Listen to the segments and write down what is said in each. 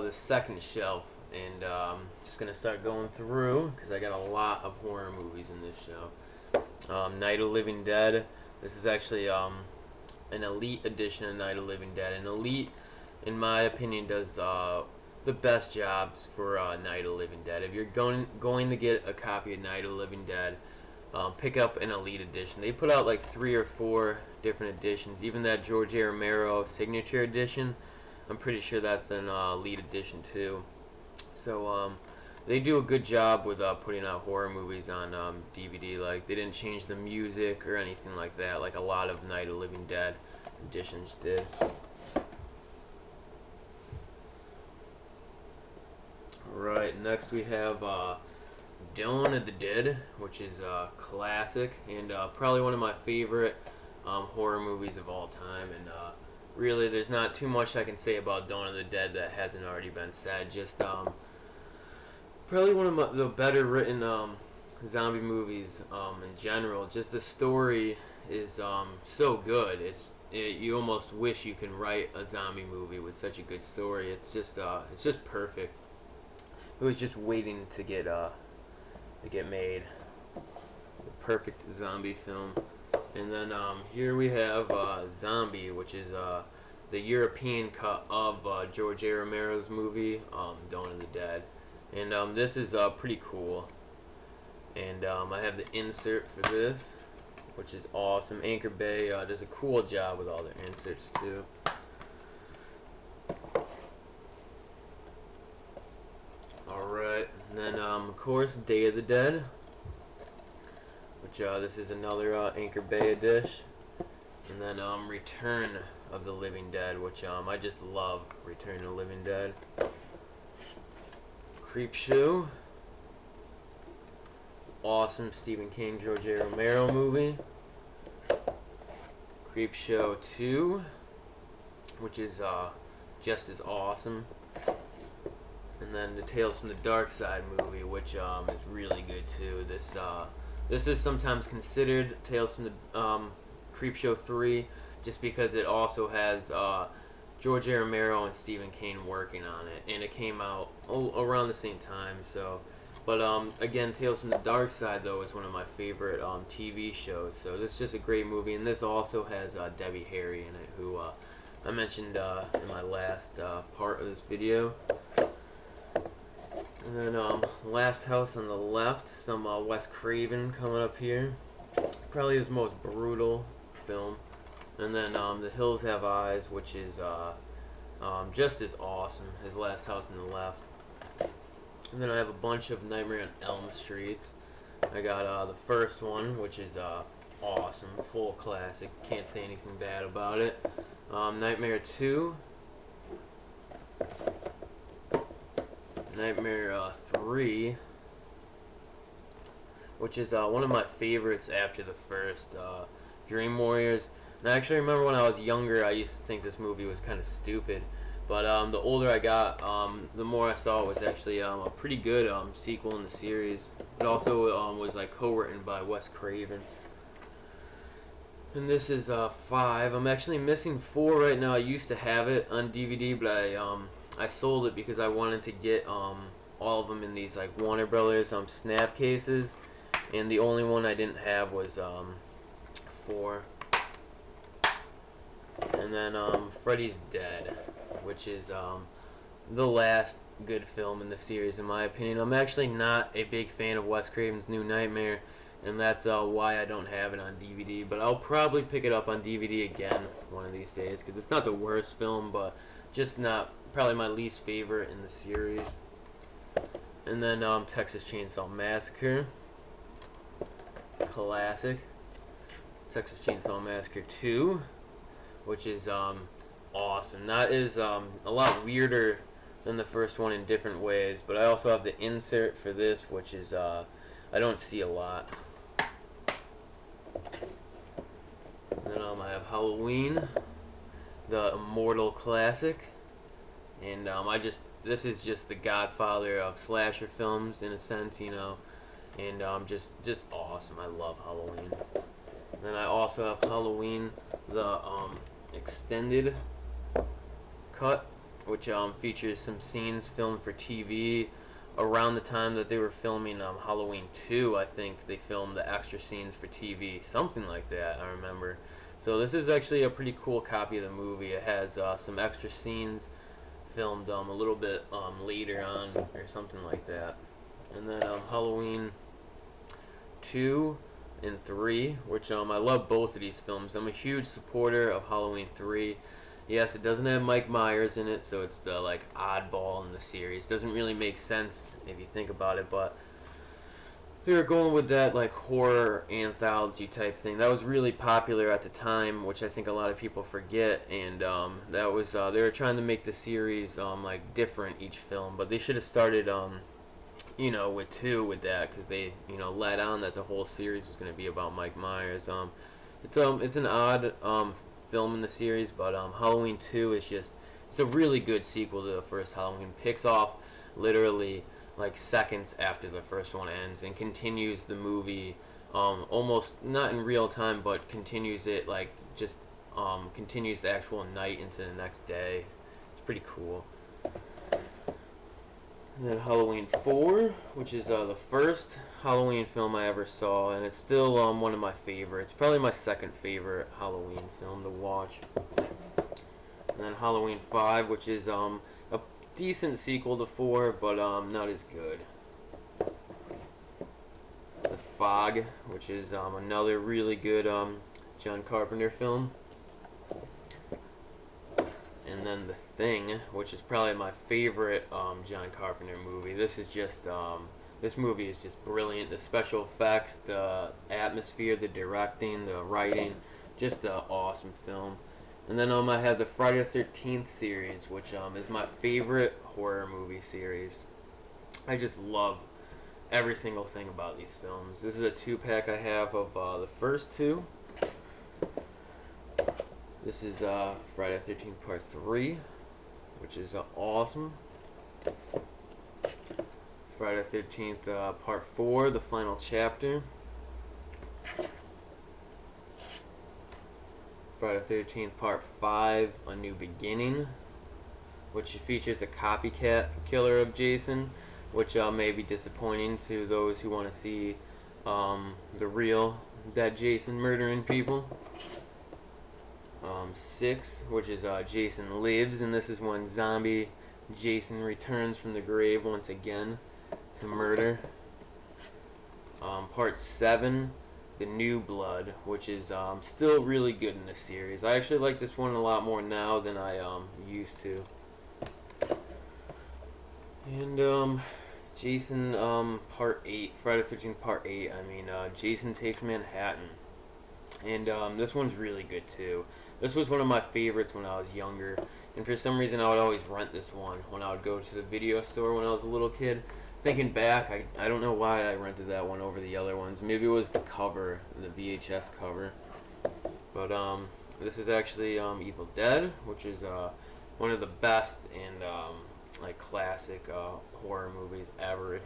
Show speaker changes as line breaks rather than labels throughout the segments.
the second shelf, and just gonna start going through because I got a lot of horror movies in this shelf. Night of the Living Dead. This is actually an Elite edition of Night of the Living Dead. And Elite, in my opinion, does the best jobs for Night of the Living Dead. If you're going to get a copy of Night of the Living Dead, pick up an Elite edition. They put out like 3 or 4 different editions. Even that George A. Romero signature edition, I'm pretty sure that's an Elite edition too. So they do a good job with putting out horror movies on DVD. Like, they didn't change the music or anything like that, like a lot of Night of the Living Dead editions did. Alright, next we have Dawn of the Dead, which is a classic and probably one of my favorite horror movies of all time. And really, there's not too much I can say about Dawn of the Dead that hasn't already been said. Just probably one of the better written zombie movies in general. Just the story is so good. You almost wish you can write a zombie movie with such a good story. It's just perfect. It was just waiting to get made. The perfect zombie film. And then here we have Zombie, which is the European cut of George A. Romero's movie, Dawn of the Dead. And this is pretty cool. And I have the insert for this, which is awesome. Anchor Bay does a cool job with all their inserts too. Alright, and then of course Day of the Dead, which this is another Anchor Bay dish. And then Return of the Living Dead, which I just love Return of the Living Dead. Creepshow, awesome Stephen King, George A. Romero movie. Creepshow 2, which is just as awesome. And then the Tales from the Dark Side movie, which is really good too. This is sometimes considered Tales from the Creepshow 3, just because it also has George A. Romero and Stephen King working on it, and it came out around the same time. So, but again, Tales from the Dark Side though is one of my favorite TV shows. So this is just a great movie, and this also has Debbie Harry in it, who I mentioned in my last part of this video. And then Last House on the Left, some Wes Craven coming up here. Probably his most brutal film. And then The Hills Have Eyes, which is just as awesome as Last House on the Left. And then I have a bunch of Nightmare on Elm Street. I got the first one, which is awesome, full classic. Can't say anything bad about it. Nightmare 2. Nightmare 3, which is one of my favorites after the first, Dream Warriors. And I actually remember when I was younger, I used to think this movie was kind of stupid, but the older I got, the more I saw it was actually a pretty good sequel in the series. It also was like co-written by Wes Craven. And this is 5. I'm actually missing 4 right now. I used to have it on DVD, but I sold it because I wanted to get all of them in these like Warner Brothers snap cases, and the only one I didn't have was 4. And then Freddy's Dead, which is the last good film in the series in my opinion. I'm actually not a big fan of Wes Craven's New Nightmare, and that's why I don't have it on DVD, but I'll probably pick it up on DVD again one of these days, because it's not the worst film, but just not probably my least favorite in the series. And then Texas Chainsaw Massacre, classic. Texas Chainsaw Massacre 2, which is awesome. That is a lot weirder than the first one in different ways, but I also have the insert for this, which is I don't see a lot. And then I have Halloween, the immortal classic. And this is just the godfather of slasher films in a sense, you know, and just awesome. I love Halloween. Then I also have Halloween, the extended cut, which features some scenes filmed for TV. Around the time that they were filming Halloween 2, I think they filmed the extra scenes for TV, something like that, I remember. So this is actually a pretty cool copy of the movie. It has some extra scenes filmed a little bit later on, or something like that. And then Halloween 2 and 3, which I love both of these films. I'm a huge supporter of Halloween 3. Yes, it doesn't have Mike Myers in it, so it's the like oddball in the series. Doesn't really make sense if you think about it, but they were going with that like horror anthology type thing. That was really popular at the time, which I think a lot of people forget. And that was they were trying to make the series like different each film, but they should have started you know, with 2 with that, because they, you know, let on that the whole series was going to be about Mike Myers. It's an odd film in the series, but Halloween 2 is just, it's a really good sequel to the first Halloween. Picks off literally like seconds after the first one ends and continues the movie almost not in real time, but continues it like just continues the actual night into the next day. It's pretty cool. And then Halloween 4, which is the first Halloween film I ever saw, and it's still one of my favorites. Probably my second favorite Halloween film to watch. And then Halloween 5, which is a decent sequel to 4, but not as good. The Fog, which is another really good John Carpenter film. And then The Thing, which is probably my favorite John Carpenter movie. This is just this movie is just brilliant. The special effects, the atmosphere, the directing, the writing, just an awesome film. And then I have the Friday the 13th series, which is my favorite horror movie series. I just love every single thing about these films. This is a 2-pack I have of the first 2. This is Friday the 13th Part 3, which is awesome. Friday the 13th Part 4, the final chapter. Friday the 13th Part 5, A New Beginning, which features a copycat killer of Jason, which may be disappointing to those who want to see the real dead Jason murdering people. 6, which is Jason Lives, and this is when zombie Jason returns from the grave once again to murder. Part 7, The New Blood, which is still really good in this series. I actually like this one a lot more now than I used to. And Jason Part 8, Friday the 13th Part 8, Jason Takes Manhattan. And this one's really good too. This was one of my favorites when I was younger, and for some reason I would always rent this one when I would go to the video store when I was a little kid. Thinking back, I don't know why I rented that one over the other ones. Maybe it was the cover, the VHS cover. But this is actually Evil Dead, which is one of the best and like classic horror movies ever.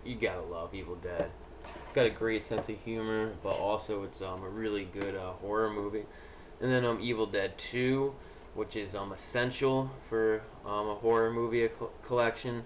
You gotta love Evil Dead. It's got a great sense of humor, but also it's a really good horror movie. And then Evil Dead 2, which is essential for a horror movie collection.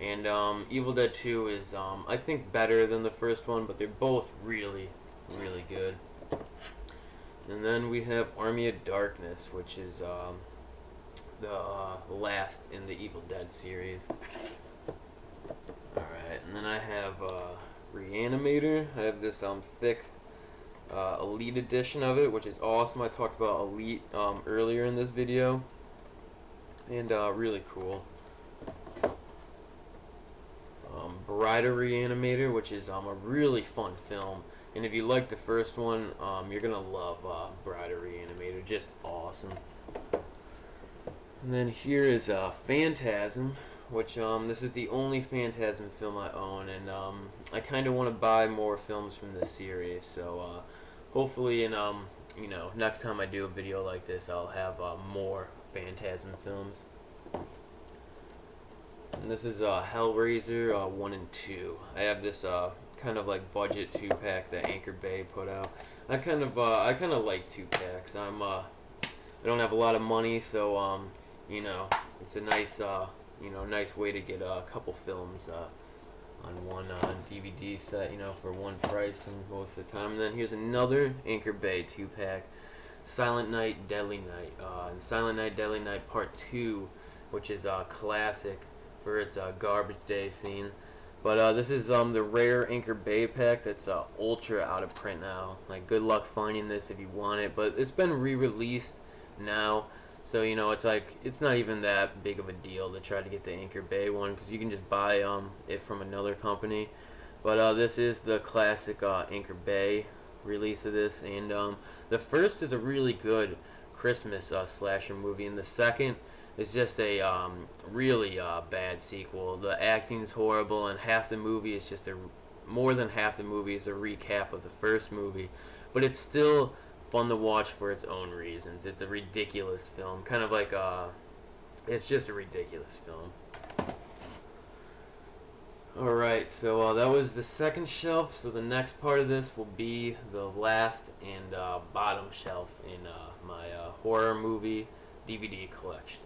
And Evil Dead 2 is, I think, better than the first one, but they're both really, really good. And then we have Army of Darkness, which is the last in the Evil Dead series. Alright, and then I have Reanimator. I have this thick Elite edition of it, which is awesome. I talked about Elite earlier in this video, and really cool. Bride of Reanimator, which is a really fun film, and if you like the first one, you're gonna love Bride of Reanimator. Just awesome. And then here is Phantasm, which this is the only Phantasm film I own, and I kind of want to buy more films from this series. So hopefully, in you know, next time I do a video like this, I'll have more Phantasm films. And this is Hellraiser 1 and 2. I have this kind of like budget 2-pack that Anchor Bay put out. I kind of like 2-packs. I don't have a lot of money, so you know, it's a nice nice way to get a couple films on one DVD set, for one price and most of the time. And then here's another Anchor Bay 2-pack, Silent Night, Deadly Night, and Silent Night, Deadly Night Part 2, which is a classic for its garbage day scene. But this is the rare Anchor Bay pack that's ultra out of print now. Like, good luck finding this if you want it. But it's been re-released now, so it's like it's not even that big of a deal to try to get the Anchor Bay one, because you can just buy it from another company. But this is the classic Anchor Bay release of this, and the first is a really good Christmas slasher movie, and the second is just a really bad sequel. The acting's horrible, and half the movie is just more than half the movie is a recap of the first movie. But it's still fun to watch for its own reasons. It's a ridiculous film, kind of like it's just a ridiculous film. Alright, so that was the second shelf. So the next part of this will be the last and bottom shelf in my horror movie DVD collection.